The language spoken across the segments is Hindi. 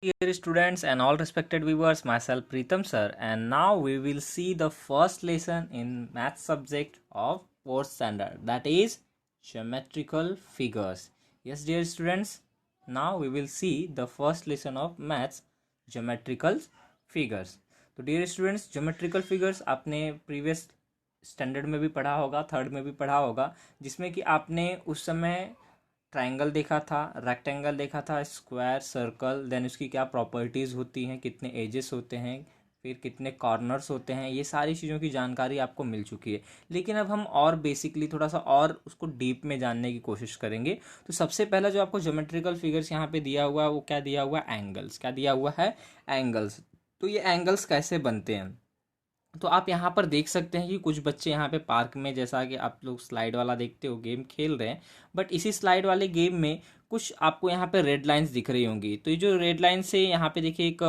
Dear students and all respected viewers, myself Preetham sir, and now we will see the first lesson in math subject of 4th standard, that is geometrical figures. Yes dear students, now we will see the first lesson of maths geometrical figures. तो डियर स्टूडेंट्स, ज्योमेट्रिकल फिगर्स आपने प्रीवियस स्टैंडर्ड में भी पढ़ा होगा, थर्ड में भी पढ़ा होगा, जिसमें कि आपने उस समय ट्रायंगल देखा था, रेक्टेंगल देखा था, स्क्वायर, सर्कल, देन उसकी क्या प्रॉपर्टीज़ होती हैं, कितने एजेस होते हैं, फिर कितने कॉर्नर्स होते हैं, ये सारी चीज़ों की जानकारी आपको मिल चुकी है। लेकिन अब हम और बेसिकली थोड़ा सा और उसको डीप में जानने की कोशिश करेंगे। तो सबसे पहला जो आपको ज्योमेट्रिकल फिगर्स यहाँ पे दिया हुआ है वो क्या दिया हुआ है? एंगल्स। क्या दिया हुआ है? एंगल्स। तो ये एंगल्स कैसे बनते हैं? तो आप यहाँ पर देख सकते हैं कि कुछ बच्चे यहाँ पे पार्क में, जैसा कि आप लोग स्लाइड वाला देखते हो, गेम खेल रहे हैं, बट इसी स्लाइड वाले गेम में कुछ आपको यहाँ पे रेड लाइंस दिख रही होंगी। तो ये जो रेड लाइन से यहाँ पे देखिए एक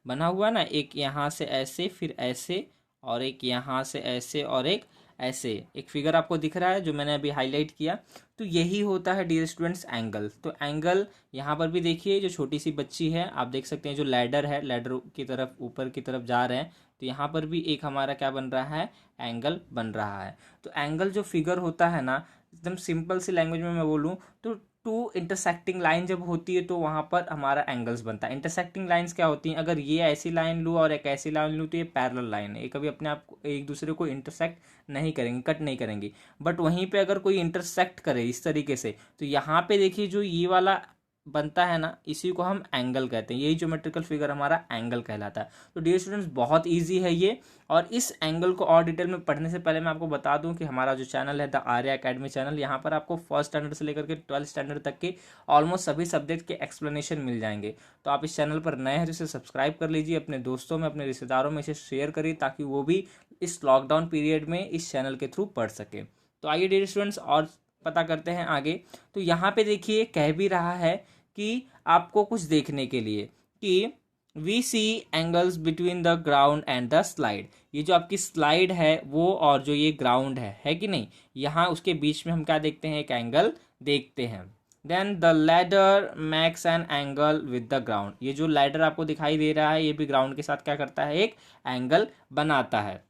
बना हुआ है ना, एक यहाँ से ऐसे, फिर ऐसे, और एक यहाँ से ऐसे, और एक ऐसे एक फिगर आपको दिख रहा है जो मैंने अभी हाईलाइट किया। तो यही होता है डियर स्टूडेंट्स एंगल। तो एंगल यहाँ पर भी देखिए, जो छोटी सी बच्ची है, आप देख सकते हैं जो लैडर है, लैडर की तरफ ऊपर की तरफ जा रहे हैं, तो यहाँ पर भी एक हमारा क्या बन रहा है? एंगल बन रहा है। तो एंगल जो फिगर होता है ना, एकदम सिंपल सी लैंग्वेज में मैं बोलूँ तो टू इंटरसेक्टिंग लाइन जब होती है तो वहाँ पर हमारा एंगल्स बनता है। इंटरसेक्टिंग लाइंस क्या होती हैं? अगर ये ऐसी लाइन लूँ और एक ऐसी लाइन लूँ तो ये पैरेलल लाइन है, ये कभी अपने आप को एक दूसरे को इंटरसेक्ट नहीं करेंगे, कट नहीं करेंगी। बट वहीं पे अगर कोई इंटरसेक्ट करे इस तरीके से, तो यहाँ पे देखिए जो ये वाला बनता है ना, इसी को हम एंगल कहते हैं। यही ज्योमेट्रिकल फिगर हमारा एंगल कहलाता है। तो डियर स्टूडेंट्स, बहुत इजी है ये। और इस एंगल को और डिटेल में पढ़ने से पहले मैं आपको बता दूं कि हमारा जो चैनल है द आर्या अकेडमी चैनल, यहाँ पर आपको फर्स्ट स्टैंडर्ड से लेकर के 12th स्टैंडर्ड तक के ऑलमोस्ट सभी सब्जेक्ट के एक्सप्लेनेशन मिल जाएंगे। तो आप इस चैनल पर नए हैं तो इसे सब्सक्राइब कर लीजिए, अपने दोस्तों में, अपने रिश्तेदारों में इसे शेयर करिए, ताकि वो भी इस लॉकडाउन पीरियड में इस चैनल के थ्रू पढ़ सके। तो आइए डियर स्टूडेंट्स और पता करते हैं आगे। तो यहाँ पे देखिए कह भी रहा है कि आपको कुछ देखने के लिए कि we see angles between the ground and the slide. ये जो आपकी स्लाइड है वो, और जो ये ग्राउंड है कि नहीं, यहाँ उसके बीच में हम क्या देखते हैं? एक एंगल देखते हैं। Then the ladder makes an angle with the ground. ये जो लैडर आपको दिखाई दे रहा है, ये भी ग्राउंड के साथ क्या करता है? एक एंगल बनाता है।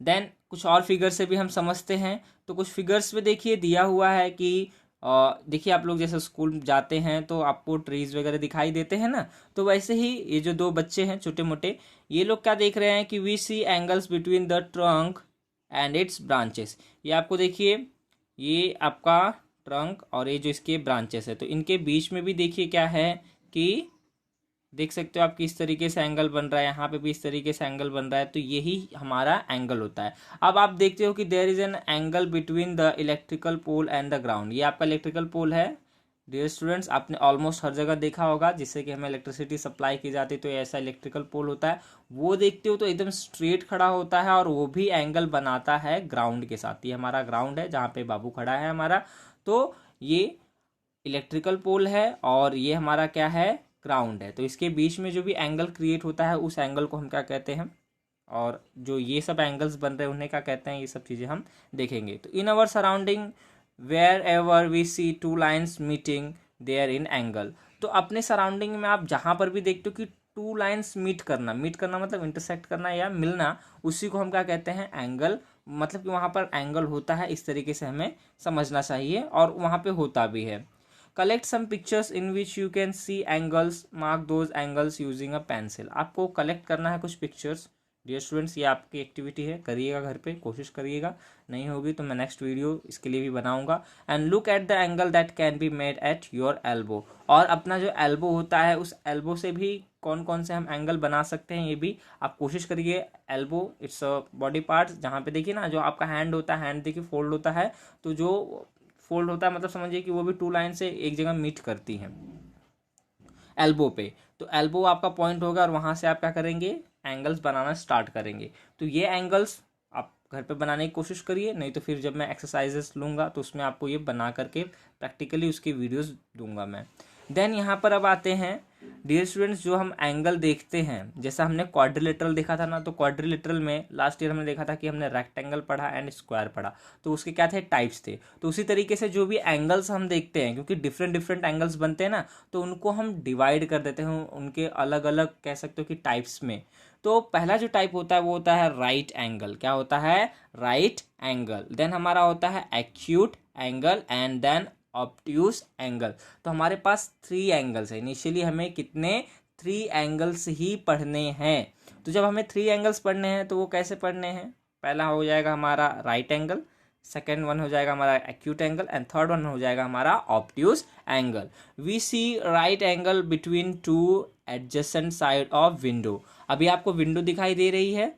देन कुछ और फिगर से भी हम समझते हैं। तो कुछ फिगर्स में देखिए दिया हुआ है कि देखिए आप लोग जैसे स्कूल जाते हैं तो आपको ट्रीज वगैरह दिखाई देते हैं ना, तो वैसे ही ये जो दो बच्चे हैं छोटे मोटे, ये लोग क्या देख रहे हैं कि we see angles between the trunk and its branches. ये आपको देखिए, ये आपका ट्रंक और ये जो इसके ब्रांचेस है, तो इनके बीच में भी देखिए क्या है कि देख सकते हो आप किस तरीके से एंगल बन रहा है, यहाँ पे भी इस तरीके से एंगल बन रहा है। तो यही हमारा एंगल होता है। अब आप देखते हो कि there is an angle between the electrical pole and the ground. ये आपका इलेक्ट्रिकल पोल है डियर स्टूडेंट्स, आपने ऑलमोस्ट हर जगह देखा होगा, जिससे कि हमें इलेक्ट्रिसिटी सप्लाई की जाती है, तो ऐसा इलेक्ट्रिकल पोल होता है। वो देखते हो तो एकदम स्ट्रेट खड़ा होता है, और वो भी एंगल बनाता है ग्राउंड के साथ। ये हमारा ग्राउंड है जहाँ पे बाबू खड़ा है हमारा। तो ये इलेक्ट्रिकल पोल है और ये हमारा क्या है? ग्राउंड है। तो इसके बीच में जो भी एंगल क्रिएट होता है उस एंगल को हम क्या कहते हैं, और जो ये सब एंगल्स बन रहे हैं उन्हें क्या कहते हैं, ये सब चीज़ें हम देखेंगे। तो in our surrounding wherever we see two lines meeting there in angle. तो अपने सराउंडिंग में आप जहाँ पर भी देखते हो कि टू लाइन्स मीट करना मतलब इंटरसेक्ट करना या मिलना, उसी को हम क्या कहते हैं? एंगल। मतलब कि वहाँ पर एंगल होता है, इस तरीके से हमें समझना चाहिए, और वहाँ पे होता भी है। Collect some pictures in which you can see angles, mark those angles using a pencil. आपको कलेक्ट करना है कुछ पिक्चर्स डियर स्टूडेंट्स, ये आपकी एक्टिविटी है, करिएगा घर पे, कोशिश करिएगा। नहीं होगी तो मैं नेक्स्ट वीडियो इसके लिए भी बनाऊंगा। And look at the angle that can be made at your elbow. और अपना जो एल्बो होता है उस एल्बो से भी कौन कौन से हम एंगल बना सकते हैं, ये भी आप कोशिश करिए। Elbow it's a body part, जहाँ पे देखिए ना जो आपका हैंड होता है, हैंड देखिए फोल्ड होता है, तो जो फोल्ड होता है मतलब समझिए कि वो भी टू लाइन से एक जगह मीट करती हैं एल्बो पे। तो एल्बो आपका पॉइंट होगा, और वहाँ से आप क्या करेंगे? एंगल्स बनाना स्टार्ट करेंगे। तो ये एंगल्स आप घर पे बनाने की कोशिश करिए, नहीं तो फिर जब मैं एक्सरसाइजेस लूँगा तो उसमें आपको ये बना करके प्रैक्टिकली उसकी वीडियोस दूंगा मैं। देन यहाँ पर अब आते हैं डियर स्टूडेंट्स, जो हम एंगल देखते हैं, जैसा हमने क्वाड्रिलेटरल देखा था ना, तो क्वाड्रिलेटरल में लास्ट ईयर हमने देखा था कि हमने रेक्टेंगल पढ़ा एंड स्क्वायर पढ़ा, तो उसके क्या थे, टाइप्स थे। तो उसी तरीके से जो भी एंगल्स हम देखते हैं, क्योंकि डिफरेंट डिफरेंट एंगल्स बनते हैं ना, तो उनको हम डिवाइड कर देते हैं उनके अलग अलग कह सकते हो कि टाइप्स में। तो पहला जो टाइप होता है वो होता है राइट एंगल। क्या होता है, राइट एंगल। देन हमारा होता है acute angle and then obtuse angle. तो हमारे पास 3 एंगल्स है। इनिशियली हमें कितने, 3 एंगल्स ही पढ़ने हैं। तो जब हमें 3 एंगल्स पढ़ने हैं तो वो कैसे पढ़ने हैं, पहला हो जाएगा हमारा राइट एंगल, सेकेंड वन हो जाएगा हमारा acute angle and third one हो जाएगा हमारा obtuse angle. We see right angle between 2 adjacent side of window. अभी आपको विंडो दिखाई दे रही है,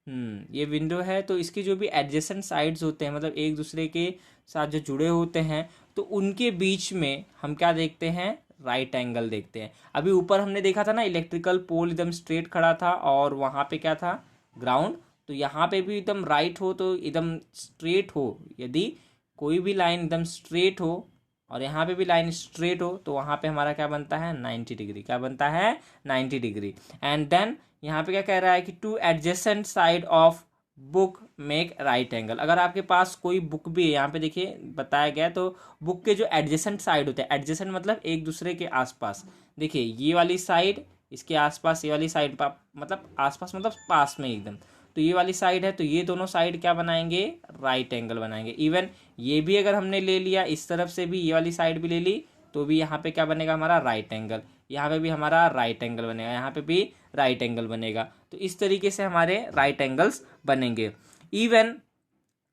ये विंडो है। तो इसकी जो भी एडजेसेंट साइड्स होते हैं, मतलब एक दूसरे के साथ जो जुड़े होते हैं, तो उनके बीच में हम क्या देखते हैं, राइट एंगल देखते हैं। अभी ऊपर हमने देखा था ना, इलेक्ट्रिकल पोल एकदम स्ट्रेट खड़ा था और वहाँ पे क्या था, ग्राउंड। तो यहाँ पे भी एकदम राइट हो तो एकदम स्ट्रेट हो, यदि कोई भी लाइन एकदम स्ट्रेट हो और यहाँ पे भी लाइन स्ट्रेट हो, तो वहाँ पे हमारा क्या बनता है, 90 डिग्री। क्या बनता है, 90 डिग्री। एंड देन यहाँ पे क्या कह रहा है कि 2 adjacent side of book make right angle. अगर आपके पास कोई बुक भी है, यहाँ पे देखिए बताया गया, तो बुक के जो एडजेसेंट साइड होते हैं, एडजेसेंट मतलब एक दूसरे के आसपास, देखिए ये वाली साइड इसके आसपास, ये वाली साइड मतलब आसपास मतलब पास में एकदम, तो ये वाली साइड है, तो ये दोनों साइड क्या बनाएंगे, राइट एंगल बनाएंगे। इवन ये भी अगर हमने ले लिया, इस तरफ से भी ये वाली साइड भी ले ली, तो भी यहाँ पे क्या बनेगा हमारा, राइट एंगल। यहाँ पे भी हमारा राइट एंगल बनेगा, यहाँ पे भी राइट एंगल बनेगा। तो इस तरीके से हमारे राइट एंगल्स बनेंगे। इवन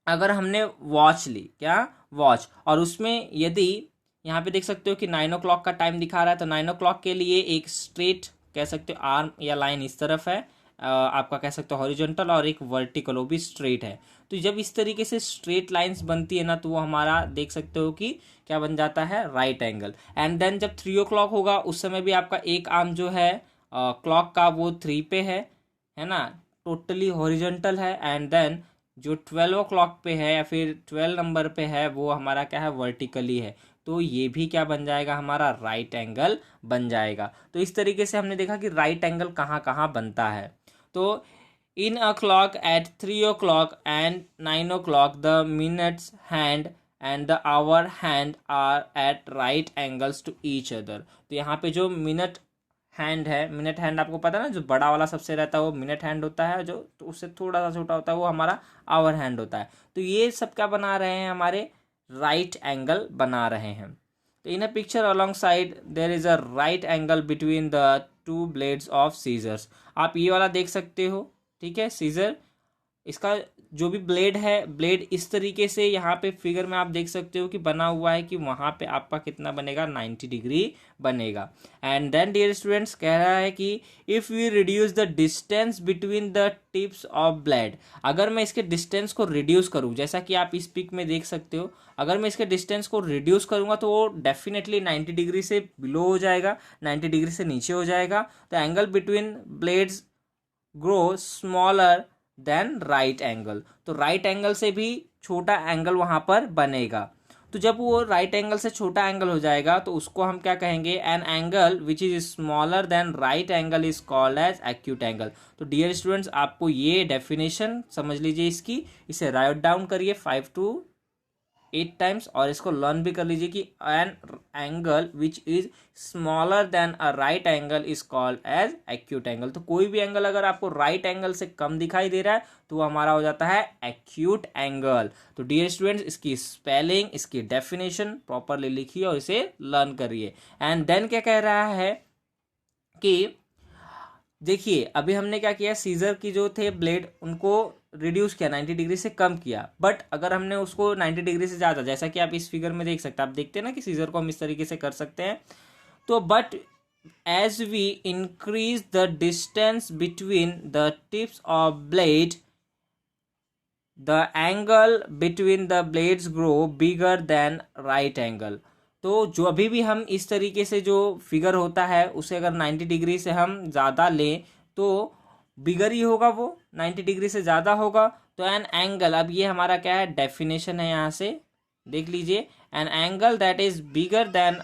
अगर हमने वॉच ली, क्या, वॉच, और उसमें यदि यहाँ पे देख सकते हो कि 9 o'clock का टाइम दिखा रहा है, तो 9 o'clock के लिए एक स्ट्रेट कह सकते हो आर्म या लाइन इस तरफ है, आपका कह सकते हो हॉरिजॉन्टल, और एक वर्टिकल, वो भी स्ट्रेट है। तो जब इस तरीके से स्ट्रेट लाइंस बनती है ना, तो वो हमारा देख सकते हो कि क्या बन जाता है, राइट एंगल। एंड देन जब 3 o'clock होगा, उस समय भी आपका एक आर्म जो है क्लॉक का वो 3 पे है ना, टोटली हॉरिजॉन्टल है। एंड देन जो 12 o'clock पे है या फिर 12 नंबर पे है, वो हमारा क्या है, वर्टिकली है। तो ये भी क्या बन जाएगा, हमारा राइट एंगल बन जाएगा। तो इस तरीके से हमने देखा कि राइट एंगल कहाँ कहाँ बनता है। तो in a clock at 3 o'clock and 9 o'clock the minutes hand and the hour hand are at right angles to each other. तो यहाँ पे जो मिनट हैंड है, मिनट हैंड आपको पता है ना, जो बड़ा वाला सबसे रहता है वो मिनट हैंड होता है, जो तो उससे थोड़ा सा छोटा होता है वो हमारा आवर हैंड होता है। तो ये सब क्या बना रहे हैं, हमारे राइट एंगल बना रहे हैं। तो in a picture alongside there is a right angle between the 2 blades of scissors. आप ये वाला देख सकते हो, ठीक है, सीजर, इसका जो भी ब्लेड है, ब्लेड इस तरीके से यहाँ पे फिगर में आप देख सकते हो कि बना हुआ है कि वहाँ पे आपका कितना बनेगा, 90 डिग्री बनेगा। एंड देन डियर स्टूडेंट्स, कह रहा है कि if we reduce the distance between the tips of blade, अगर मैं इसके डिस्टेंस को रिड्यूस करूँ, जैसा कि आप इस पिक में देख सकते हो, अगर मैं इसके डिस्टेंस को रिड्यूस करूँगा तो वो डेफिनेटली 90 डिग्री से बिलो हो जाएगा, 90 डिग्री से नीचे हो जाएगा। तो angle between blades grow smaller than right angle. तो राइट एंगल से भी छोटा एंगल वहां पर बनेगा। तो जब वो राइट एंगल से छोटा एंगल हो जाएगा, तो उसको हम क्या कहेंगे, an angle which is smaller than right angle is called as acute angle. तो डियर स्टूडेंट्स, आपको ये डेफिनेशन समझ लीजिए इसकी, इसे राइट डाउन करिए 5 to 8 टाइम्स, और इसको लर्न भी कर लीजिए कि an angle which is smaller than a right angle is called as acute angle. तो कोई भी एंगल अगर आपको राइट एंगल से कम दिखाई दे रहा है, तो वो हमारा हो जाता है एक्यूट एंगल। तो डियर स्टूडेंट्स, इसकी स्पेलिंग, इसकी डेफिनेशन प्रॉपरली लिखिए और इसे लर्न करिए। एंड देन क्या कह रहा है कि देखिए, अभी हमने क्या किया, सीजर की जो थे ब्लेड, उनको रिड्यूस किया, 90 डिग्री से कम किया। बट अगर हमने उसको 90 डिग्री से ज़्यादा, जैसा कि आप इस फिगर में देख सकते हैं, आप देखते हैं ना कि सीजर को हम इस तरीके से कर सकते हैं। तो but as we increase the distance between the tips of blade, the angle between the blades grow bigger than right angle. तो जो अभी भी हम इस तरीके से जो फिगर होता है, उसे अगर 90 डिग्री से हम ज़्यादा लें तो बिगर ही होगा, वो 90 डिग्री से ज़्यादा होगा। तो एन एंगल, अब ये हमारा क्या है, डेफिनेशन है, यहाँ से देख लीजिए, an angle that is bigger than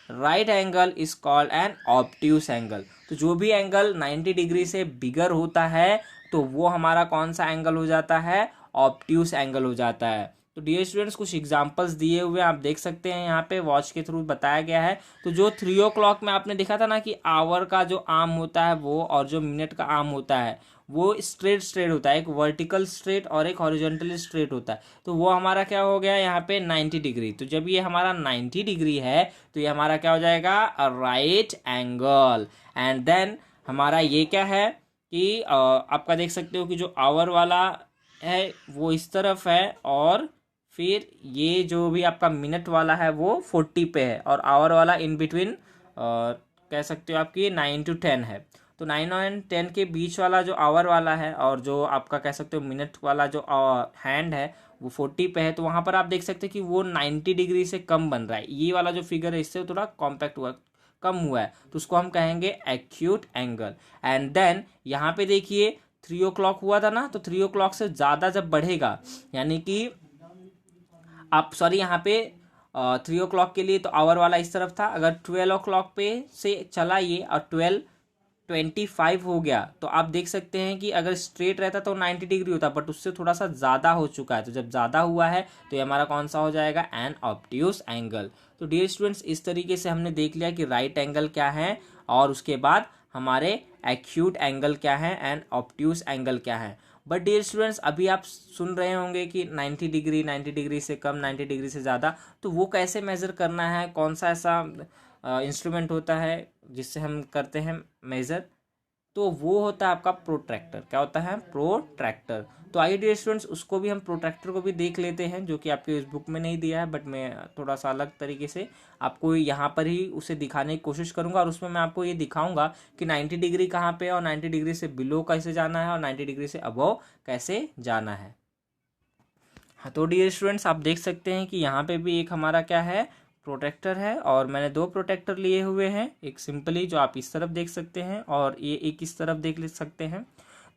right angle is called an obtuse angle. तो जो भी एंगल 90 डिग्री से बिगर होता है तो वो हमारा कौन सा एंगल हो जाता है, ऑब्ट्यूस एंगल हो जाता है। तो डियर स्टूडेंट्स कुछ एग्जांपल्स दिए हुए आप देख सकते हैं, यहाँ पे वॉच के थ्रू बताया गया है। तो जो 3 o'clock में आपने देखा था ना कि आवर का जो आर्म होता है वो और जो मिनट का आर्म होता है वो स्ट्रेट स्ट्रेट होता है, एक वर्टिकल स्ट्रेट और एक हॉरिजॉन्टल स्ट्रेट होता है। तो वो हमारा क्या हो गया यहाँ पे 90 डिग्री। तो जब ये हमारा 90 डिग्री है तो ये हमारा क्या हो जाएगा, राइट एंगल। एंड देन हमारा ये क्या है कि आपका देख सकते हो कि जो आवर वाला है वो इस तरफ है और फिर ये जो भी आपका मिनट वाला है वो 40 पे है और आवर वाला इन बिटवीन कह सकते हो आपकी 9 to 10 है। तो 9 और 10 के बीच वाला जो आवर वाला है और जो आपका कह सकते हो मिनट वाला जो हैंड है वो 40 पे है। तो वहाँ पर आप देख सकते हैं कि वो 90 डिग्री से कम बन रहा है। ये वाला जो फिगर है इससे थोड़ा कॉम्पैक्ट हुआ, कम हुआ है, तो उसको हम कहेंगे एक्यूट एंगल। एंड देन यहाँ पे देखिए 3 o'clock हुआ था ना, तो 3 o'clock से ज़्यादा जब बढ़ेगा यानी कि आप सॉरी यहाँ पे 3 o'clock के लिए तो आवर वाला इस तरफ था, अगर 12 o'clock पे से चला ये और 12:25 हो गया तो आप देख सकते हैं कि अगर स्ट्रेट रहता तो 90 डिग्री होता, बट उससे थोड़ा सा ज़्यादा हो चुका है। तो जब ज़्यादा हुआ है तो ये हमारा कौन सा हो जाएगा, एन ऑब्ट्यूस एंगल। तो डियर स्टूडेंट्स इस तरीके से हमने देख लिया कि राइट एंगल क्या है और उसके बाद हमारे एक्यूट एंगल क्या है एंड ऑब्ट्यूस एंगल क्या है। बट डियर स्टूडेंट्स अभी आप सुन रहे होंगे कि 90 डिग्री, 90 डिग्री से कम, 90 डिग्री से ज़्यादा, तो वो कैसे मेज़र करना है, कौन सा ऐसा इंस्ट्रूमेंट होता है जिससे हम करते हैं मेज़र। तो वो होता है आपका प्रोट्रैक्टर। क्या होता है, प्रोट्रैक्टर। तो आइए डियर स्टूडेंट्स उसको भी हम प्रोट्रैक्टर को भी देख लेते हैं, जो कि आपके इस बुक में नहीं दिया है, बट मैं थोड़ा सा अलग तरीके से आपको यहाँ पर ही उसे दिखाने की कोशिश करूंगा। और उसमें मैं आपको ये दिखाऊंगा कि 90 डिग्री कहाँ पे है और 90 डिग्री से बिलो कैसे जाना है और 90 डिग्री से अबव कैसे जाना है। हाँ तो डियर स्टूडेंट्स आप देख सकते हैं कि यहाँ पे भी एक हमारा क्या है, प्रोटेक्टर है। और मैंने 2 प्रोटेक्टर लिए हुए हैं, एक सिंपली जो आप इस तरफ देख सकते हैं और ये एक इस तरफ देख ले सकते हैं।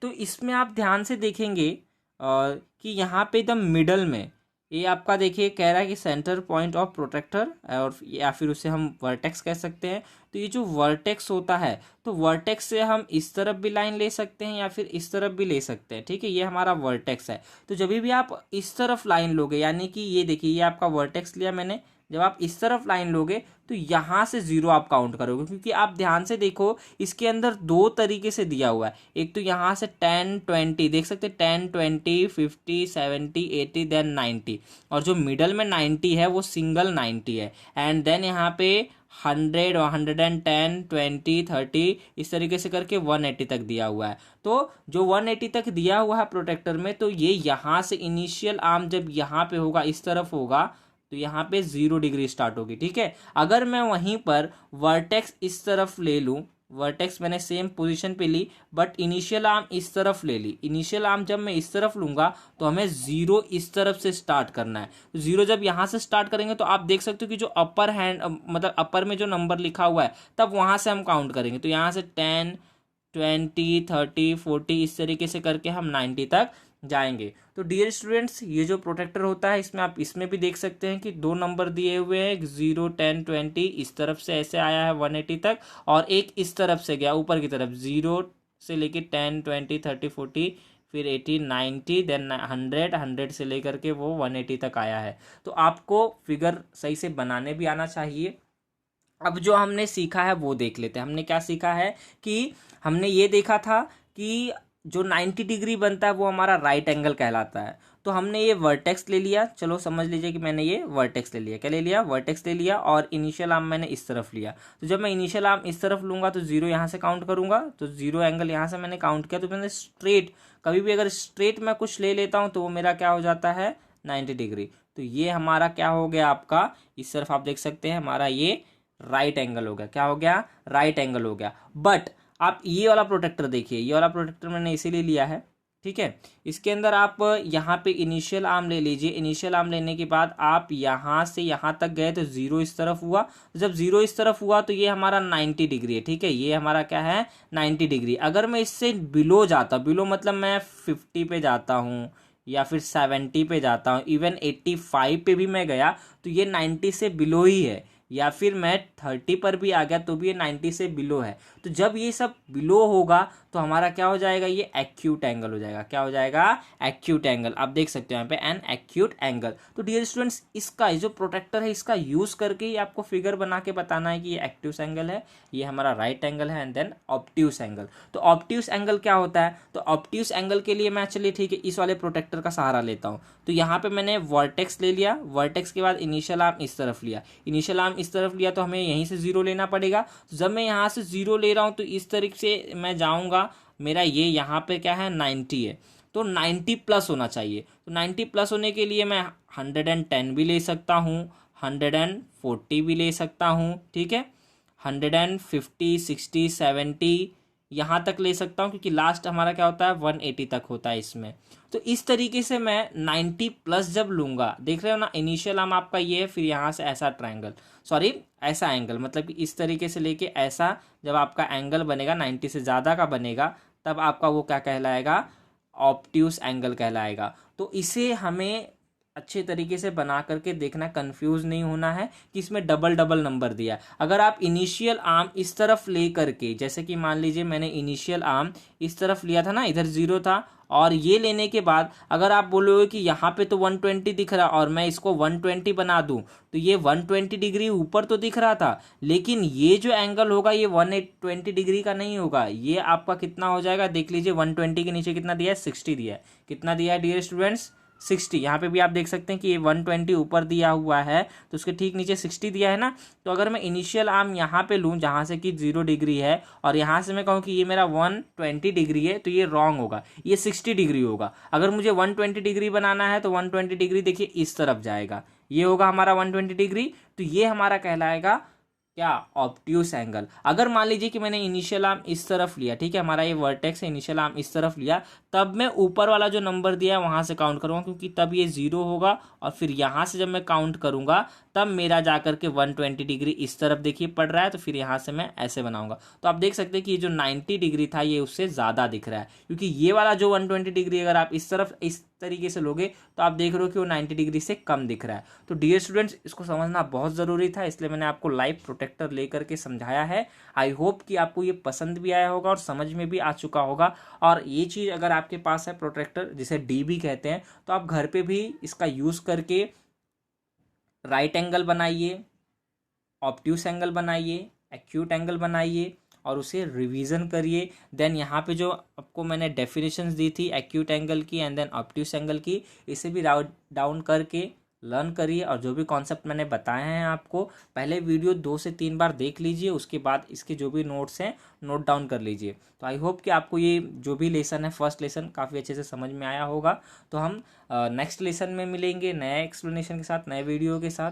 तो इसमें आप ध्यान से देखेंगे कि यहाँ पे एकदम मिडल में ये आपका देखिए कह रहा है कि सेंटर पॉइंट ऑफ प्रोटेक्टर, और या फिर उसे हम वर्टेक्स कह सकते हैं। तो ये जो वर्टेक्स होता है तो वर्टेक्स से हम इस तरफ भी लाइन ले सकते हैं या फिर इस तरफ भी ले सकते हैं, ठीक है। ये हमारा वर्टेक्स है। तो जब भी आप इस तरफ लाइन लोगे यानी कि ये देखिए ये आपका वर्टेक्स लिया मैंने, जब आप इस तरफ लाइन लोगे तो यहाँ से 0 आप काउंट करोगे, क्योंकि आप ध्यान से देखो इसके अंदर 2 तरीके से दिया हुआ है। एक तो यहाँ से 10, 20 देख सकते हैं, 10, 20, 50, 70, 80 देन 90, और जो मिडल में 90 है वो सिंगल 90 है। एंड देन यहाँ पे 100, 110, 20, 30 इस तरीके से करके 180 तक दिया हुआ है। तो जो 180 तक दिया हुआ है प्रोटेक्टर में, तो ये यहाँ से इनिशियल आर्म जब यहाँ पे होगा इस तरफ होगा तो यहाँ पे 0 डिग्री स्टार्ट होगी, ठीक है। अगर मैं वहीं पर वर्टेक्स इस तरफ ले लूँ, वर्टेक्स मैंने सेम पोजीशन पे ली बट इनिशियल आर्म इस तरफ ले ली, इनिशियल आर्म जब मैं इस तरफ लूंगा तो हमें 0 इस तरफ से स्टार्ट करना है। तो 0 जब यहाँ से स्टार्ट करेंगे तो आप देख सकते हो कि जो अपर हैंड मतलब अपर में जो नंबर लिखा हुआ है तब वहाँ से हम काउंट करेंगे। तो यहाँ से 10, 20, 30, 40 इस तरीके से करके हम 90 तक जाएंगे। तो डियर स्टूडेंट्स ये जो प्रोटेक्टर होता है इसमें आप इसमें भी देख सकते हैं कि 2 नंबर दिए हुए हैं, 0, 10, 20 इस तरफ से ऐसे आया है 180 तक, और एक इस तरफ से गया ऊपर की तरफ 0 से लेके 10, 20, 30, 40 फिर 80, 90 देन 100, 100 से लेकर के वो 180 तक आया है। तो आपको फिगर सही से बनाने भी आना चाहिए। अब जो हमने सीखा है वो देख लेते हैं। हमने क्या सीखा है कि हमने ये देखा था कि जो 90 डिग्री बनता है वो हमारा राइट एंगल कहलाता है। तो हमने ये वर्टेक्स ले लिया, चलो समझ लीजिए कि मैंने ये वर्टेक्स ले लिया। क्या ले लिया, वर्टेक्स ले लिया, और इनिशियल आर्म मैंने इस तरफ लिया। तो जब मैं इनिशियल आर्म इस तरफ लूंगा तो 0 यहाँ से काउंट करूंगा, तो 0 एंगल यहाँ से मैंने काउंट किया। तो मैंने स्ट्रेट, कभी भी अगर स्ट्रेट मैं कुछ ले लेता हूँ तो वो मेरा क्या हो जाता है, 90 डिग्री। तो ये हमारा क्या हो गया, आपका इस तरफ आप देख सकते हैं हमारा ये राइट एंगल हो गया। क्या हो गया, राइट एंगल हो गया। बट आप ये वाला प्रोटेक्टर देखिए, ये वाला प्रोटेक्टर मैंने इसीलिए लिया है, ठीक है। इसके अंदर आप यहाँ पे इनिशियल आर्म ले लीजिए। इनिशियल आर्म लेने के बाद आप यहाँ से यहाँ तक गए तो 0 इस तरफ हुआ। जब 0 इस तरफ हुआ तो ये हमारा 90 डिग्री है, ठीक है। ये हमारा क्या है, 90 डिग्री। अगर मैं इससे बिलो जाता, बिलो मतलब मैं 50 पे जाता हूँ या फिर 70 पे जाता हूँ, इवन 85 पे भी मैं गया तो ये 90 से बिलो ही है। या फिर मैं 30 पर भी आ गया तो भी ये 90 से बिलो है। तो जब ये सब बिलो होगा तो हमारा क्या हो जाएगा, ये एक्यूट एंगल हो जाएगा। क्या हो जाएगा, एक्यूट एंगल। आप देख सकते हो यहाँ पे एन एक्यूट एंगल। तो डियर स्टूडेंट्स, इसका जो प्रोटेक्टर है इसका यूज करके ही आपको फिगर बना के बताना है कि ये एक्ट्यूस एंगल है, ये हमारा राइट एंगल है, एंड देन ऑब्ट्यूस एंगल। तो ऑब्ट्यूस एंगल क्या होता है, तो ऑब्ट्यूस एंगल के लिए मैं चलिए ठीक है इस वाले प्रोटेक्टर का सहारा लेता हूँ। तो यहाँ पे मैंने वर्टेक्स ले लिया, वर्टेक्स के बाद इनिशियल आर्म इस तरफ लिया, इनिशियल आर्म इस तरफ लिया, तो हमें यहीं से जीरो लेना पड़ेगा। तो जब मैं यहाँ से जीरो ले रहा हूँ तो इस तरीके से मैं जाऊँगा, मेरा ये यहाँ पे क्या है 90 है, तो 90 प्लस होना चाहिए। तो 90 प्लस होने के लिए मैं 110 भी ले सकता हूँ, 140 भी ले सकता हूँ, ठीक है, 150, 60, 70 यहाँ तक ले सकता हूँ, क्योंकि लास्ट हमारा क्या होता है 180 तक होता है इसमें। तो इस तरीके से मैं 90 प्लस जब लूँगा, देख रहे हो ना, इनिशियल आर्म आपका ये है, फिर यहाँ से ऐसा ट्रायंगल, सॉरी ऐसा एंगल, मतलब कि इस तरीके से लेके ऐसा जब आपका एंगल बनेगा 90 से ज़्यादा का बनेगा, तब आपका वो क्या कहलाएगा, ऑब्ट्यूस एंगल कहलाएगा। तो इसे हमें अच्छे तरीके से बना करके देखना, कंफ्यूज नहीं होना है कि इसमें डबल डबल नंबर दिया है। अगर आप इनिशियल आर्म इस तरफ ले करके, जैसे कि मान लीजिए मैंने इनिशियल आर्म इस तरफ लिया था ना, इधर जीरो था, और ये लेने के बाद अगर आप बोलोगे कि यहाँ पे तो 120 दिख रहा और मैं इसको 120 बना दूं, तो ये 120 डिग्री ऊपर तो दिख रहा था, लेकिन ये जो एंगल होगा ये 120 डिग्री का नहीं होगा। ये आपका कितना हो जाएगा, देख लीजिए 120 के नीचे कितना दिया है, 60 दिया है। कितना दिया है डियर स्टूडेंट्स, 60। यहाँ पे भी आप देख सकते हैं कि ये 120 ऊपर दिया हुआ है, तो उसके ठीक नीचे 60 दिया है ना। तो अगर मैं इनिशियल आर्म यहाँ पे लूँ जहाँ से कि 0 डिग्री है, और यहाँ से मैं कहूँ कि ये मेरा 120 डिग्री है, तो ये रॉन्ग होगा, ये 60 डिग्री होगा। अगर मुझे 120 डिग्री बनाना है तो 120 डिग्री देखिए इस तरफ जाएगा, ये होगा हमारा 120 डिग्री। तो ये हमारा कहलाएगा क्या, ऑब्ट्यूस एंगल। अगर मान लीजिए कि मैंने इनिशियल आर्म इस तरफ लिया, ठीक है, हमारा ये वर्टेक्स है, इनिशियल आर्म इस तरफ लिया, तब मैं ऊपर वाला जो नंबर दिया है वहां से काउंट करूंगा, क्योंकि तब ये 0 होगा, और फिर यहां से जब मैं काउंट करूंगा तब मेरा जाकर के 120 डिग्री इस तरफ देखिए पड़ रहा है, तो फिर यहाँ से मैं ऐसे बनाऊंगा। तो आप देख सकते हैं कि ये जो 90 डिग्री था ये उससे ज़्यादा दिख रहा है, क्योंकि ये वाला जो 120 डिग्री अगर आप इस तरफ इस तरीके से लोगे तो आप देख रहे हो कि वो 90 डिग्री से कम दिख रहा है। तो डियर स्टूडेंट्स, इसको समझना बहुत ज़रूरी था, इसलिए मैंने आपको लाइव प्रोटेक्टर लेकर के समझाया है। आई होप कि आपको ये पसंद भी आया होगा और समझ में भी आ चुका होगा। और ये चीज़ अगर आपके पास है प्रोटेक्टर, जिसे डीबी कहते हैं, तो आप घर पे भी इसका यूज़ करके राइट एंगल बनाइए, ऑब्ट्यूस एंगल बनाइए, एक्यूट एंगल बनाइए, और उसे रिवीजन करिए। देन यहाँ पे जो आपको मैंने डेफिनेशंस दी थी एक्यूट एंगल की एंड देन ऑब्ट्यूस एंगल की, इसे भी डाउन करके लर्न करिए। और जो भी कॉन्सेप्ट मैंने बताए हैं आपको, पहले वीडियो 2 से 3 बार देख लीजिए, उसके बाद इसके जो भी नोट्स हैं नोट डाउन कर लीजिए। तो आई होप कि आपको ये जो भी लेसन है, फर्स्ट लेसन, काफ़ी अच्छे से समझ में आया होगा। तो हम नेक्स्ट लेसन में मिलेंगे नए एक्सप्लेनेशन के साथ, नए वीडियो के साथ।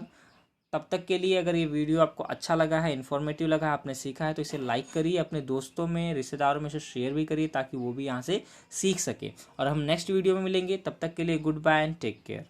तब तक के लिए अगर ये वीडियो आपको अच्छा लगा है, इन्फॉर्मेटिव लगा है, आपने सीखा है, तो इसे लाइक करिए, अपने दोस्तों में, रिश्तेदारों में से शेयर भी करिए, ताकि वो भी यहाँ से सीख सके। और हम नेक्स्ट वीडियो में मिलेंगे, तब तक के लिए good bye and take care.